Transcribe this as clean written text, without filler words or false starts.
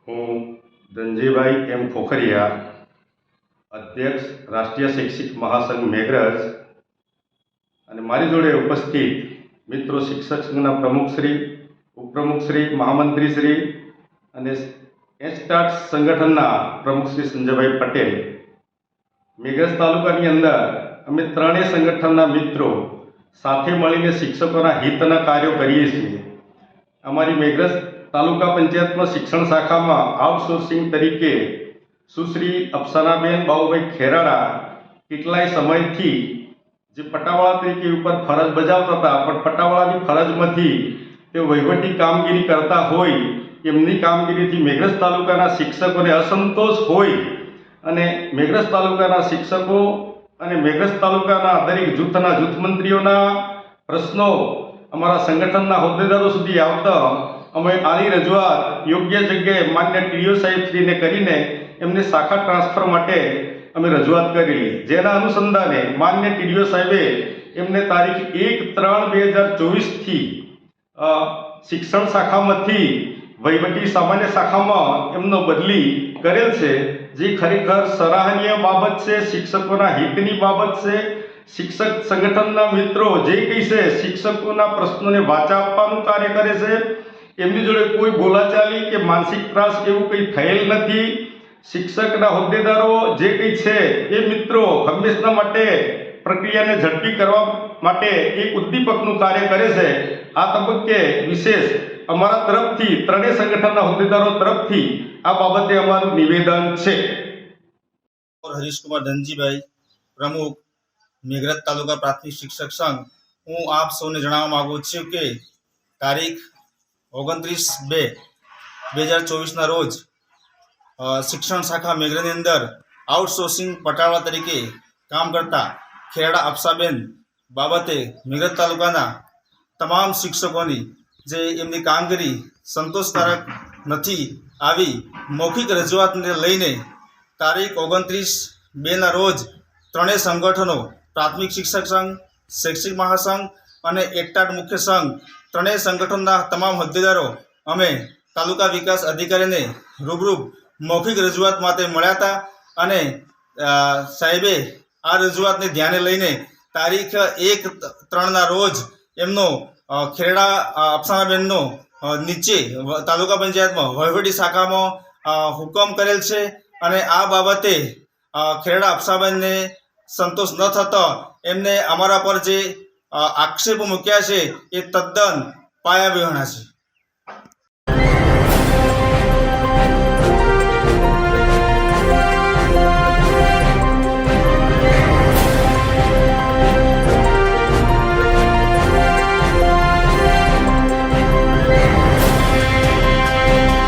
હું ધનજીભાઈ એમ ખોખરિયા, અધ્યક્ષ રાષ્ટ્રીય શૈક્ષિક મહાસંઘ મેઘરજ અને મારી જોડે ઉપસ્થિત મિત્રો શિક્ષક સંઘના પ્રમુખશ્રી, ઉપપ્રમુખશ્રી, મહામંત્રીશ્રી અને એચટાટ સંગઠનના પ્રમુખશ્રી સંજયભાઈ પટેલ. મેઘરજ તાલુકાની અંદર અમે ત્રણેય સંગઠનના મિત્રો સાથે મળીને શિક્ષકોના હિતના કાર્યો કરીએ છીએ. અમારી મેઘરજ તાલુકા પંચાયતમાં શિક્ષણ શાખામાં આઉટસોર્સિંગ તરીકે સુશ્રી અફસાનાબેન બાબુભાઈ ખેરાડા કેટલાય સમયથી જે પટાવાળા તરીકે ઉપર ફરજ બજાવતા હતા, પણ પટાવાળાની ફરજમાંથી તે વહીવટી કામગીરી કરતા હોય એમની કામગીરીથી મેઘરજ તાલુકાના શિક્ષકોને અસંતોષ હોય અને મેઘરજ તાલુકાના શિક્ષકો અને મેઘરજ તાલુકાના દરેક જૂથના જૂથમંત્રીઓના પ્રશ્નો અમારા સંગઠનના હોદ્દેદારો સુધી આવતા અમે આની રજૂઆત યોગ્ય જગ્યાએ માન્ય ટીડીઓ સાહેબશ્રીને કરીને એમને શાખા ટ્રાન્સફર માટે અમે રજૂઆત કરેલી, જેના અનુસંધાને માન્ય ટીડીઓ સાહેબે એમને તારીખ 1/3/2024થી શિક્ષણ શાખામાંથી વહીવટી સામાન્ય શાખામાં એમનો બદલી કરેલ છે, જે ખરેખર સરાહનીય બાબત છે, શિક્ષકોના હિતની બાબત છે. શિક્ષક સંગઠનના મિત્રો જે કંઈ છે શિક્ષકોના પ્રશ્નોને વાચા આપવાનું કાર્ય કરે છે. એમની જોડે કોઈ બોલાચાલી કે માનસિક ત્રાસ એવું કંઈ થયેલ નથી. શિક્ષકના હોદ્દેદારો જે કંઈ છે એ મિત્રો હંમેશના માટે પ્રક્રિયાને ઝડપી કરવા માટે એક ઉદ્દીપકનું કાર્ય કરે છે. આ તબક્કે વિશેષ અમારા તરફથી ત્રણેય સંગઠનના હોદ્દેદારો તરફથી આ બાબતે અમારું નિવેદન છે. હરીશકુમાર ધનજીભાઈ, પ્રમુખ મેઘરજ તાલુકા પ્રાથમિક શિક્ષક સંઘ. હું આપ સૌને જણાવવા માગું છું કે તારીખ 29/2/2024ના રોજ શિક્ષણ શાખા મેઘરજની અંદર આઉટસોર્સિંગ પટાવાળા તરીકે કામ કરતા ખેરાડા અફસાબેન બાબતે મેઘરજ તાલુકાના તમામ શિક્ષકોની જે એમની કામગીરી સંતોષકારક નથી આવી મૌખિક રજૂઆતને લઈને તારીખ 29/2ના રોજ ત્રણેય સંગઠનો પ્રાથમિક શિક્ષક સંઘ, શૈક્ષિક મહાસંઘ અને એકટાટ મુખ્ય સંઘ, ત્રણેય સંગઠનના તમામ હોદ્દેદારો અમે તાલુકા વિકાસ અધિકારીને રૂબરૂ મૌખિક રજૂઆત માટે મળ્યા હતા અને સાહેબે આ રજૂઆતને ધ્યાને લઈને તારીખ 1/3ના રોજ એમનો ખેરડા અફસાનાબેનનો નીચે તાલુકા પંચાયતમાં વહીવટી શાખામાં હુકમ કરેલ છે અને આ બાબતે ખેરડા અફસાબેનને સંતોષ ન થતો એમને અમારા પર જે આક્ષેપો મૂક્યા છે એ તદ્દન પાયાવિહોણા છે.